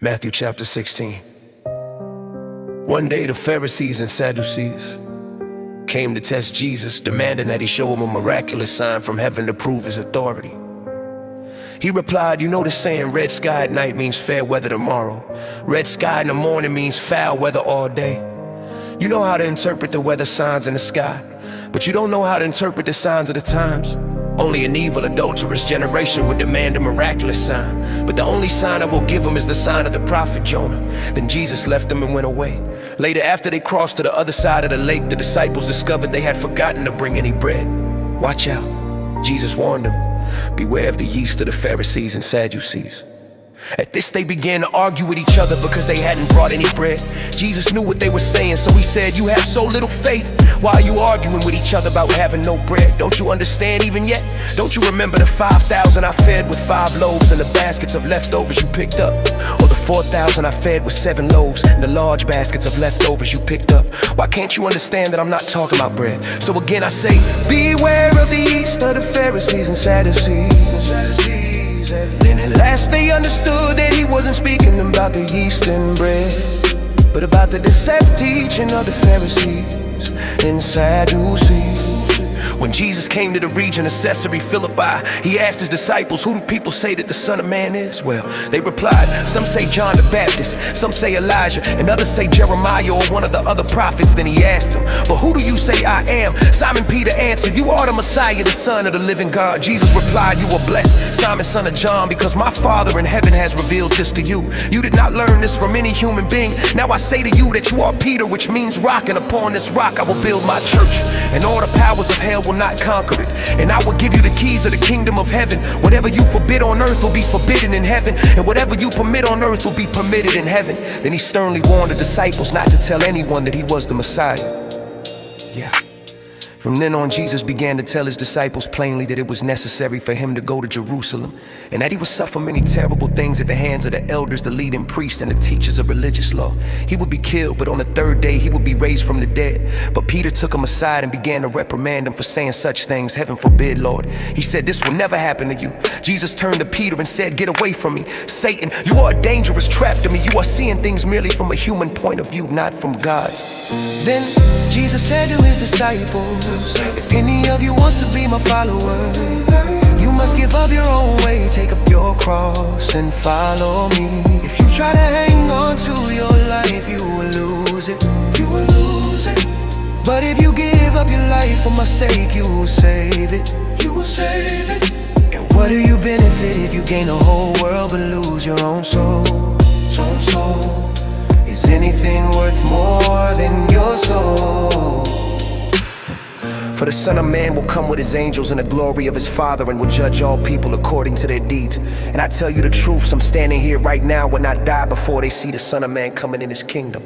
Matthew chapter 16. One day the Pharisees and Sadducees came to test Jesus, demanding that he show them a miraculous sign from heaven to prove his authority. He replied, "You know the saying, red sky at night means fair weather tomorrow. Red sky in the morning means foul weather all day. You know how to interpret the weather signs in the sky, but you don't know how to interpret the signs of the times. Only an evil, adulterous generation would demand a miraculous sign, but the only sign I will give them is the sign of the prophet Jonah." Then Jesus left them and went away. Later, after they crossed to the other side of the lake, the disciples discovered they had forgotten to bring any bread. "Watch out," Jesus warned them. "Beware of the yeast of the Pharisees and Sadducees." At this they began to argue with each other because they hadn't brought any bread. Jesus knew what they were saying, so he said, "You have so little faith. Why are you arguing with each other about having no bread? Don't you understand even yet? Don't you remember the 5,000 I fed with 5 loaves and the baskets of leftovers you picked up? Or the 4,000 I fed with 7 loaves and the large baskets of leftovers you picked up? Why can't you understand that I'm not talking about bread? So again I say, beware of the yeast of the Pharisees and Sadducees." Then at last they understood that he wasn't speaking about the yeast and bread, but about the deceptive teaching of the Pharisees and Sadducees. When Jesus came to the region of Caesarea Philippi, he asked his disciples, "Who do people say that the Son of Man is?" Well, they replied, "Some say John the Baptist, some say Elijah, and others say Jeremiah or one of the other prophets." Then he asked them, "But who do you say I am?" Simon Peter answered, "You are the Messiah, the Son of the living God." Jesus replied, "You are blessed, Simon, son of John, because my Father in heaven has revealed this to you. You did not learn this from any human being. Now I say to you that you are Peter, which means rock, and upon this rock I will build my church, and all the powers of hell will not conquer it. And I will give you the keys of the kingdom of heaven. Whatever you forbid on earth will be forbidden in heaven, and whatever you permit on earth will be permitted in heaven." Then he sternly warned the disciples not to tell anyone that he was the Messiah. Yeah. From then on, Jesus began to tell his disciples plainly that it was necessary for him to go to Jerusalem, and that he would suffer many terrible things at the hands of the elders, the leading priests, and the teachers of religious law. He would be killed, but on the 3rd day he would be raised from the dead. But Peter took him aside and began to reprimand him for saying such things. "Heaven forbid, Lord." He said, "This will never happen to you." Jesus turned to Peter and said, "Get away from me, Satan. You are a dangerous trap to me. You are seeing things merely from a human point of view, not from God's." Then Jesus said to his disciples, "If any of you wants to be my follower, you must give up your own way, take up your cross and follow me. If you try to hang on to your life, you will lose it. You will lose it. But if you give up your life for my sake, you will save it. You will save it. And what do you benefit if you gain the whole world but lose your own soul? Soul. Is anything worth more than your soul? For the Son of Man will come with his angels in the glory of his Father, and will judge all people according to their deeds. And I tell you the truth, some standing here right now will not die before they see the Son of Man coming in his kingdom."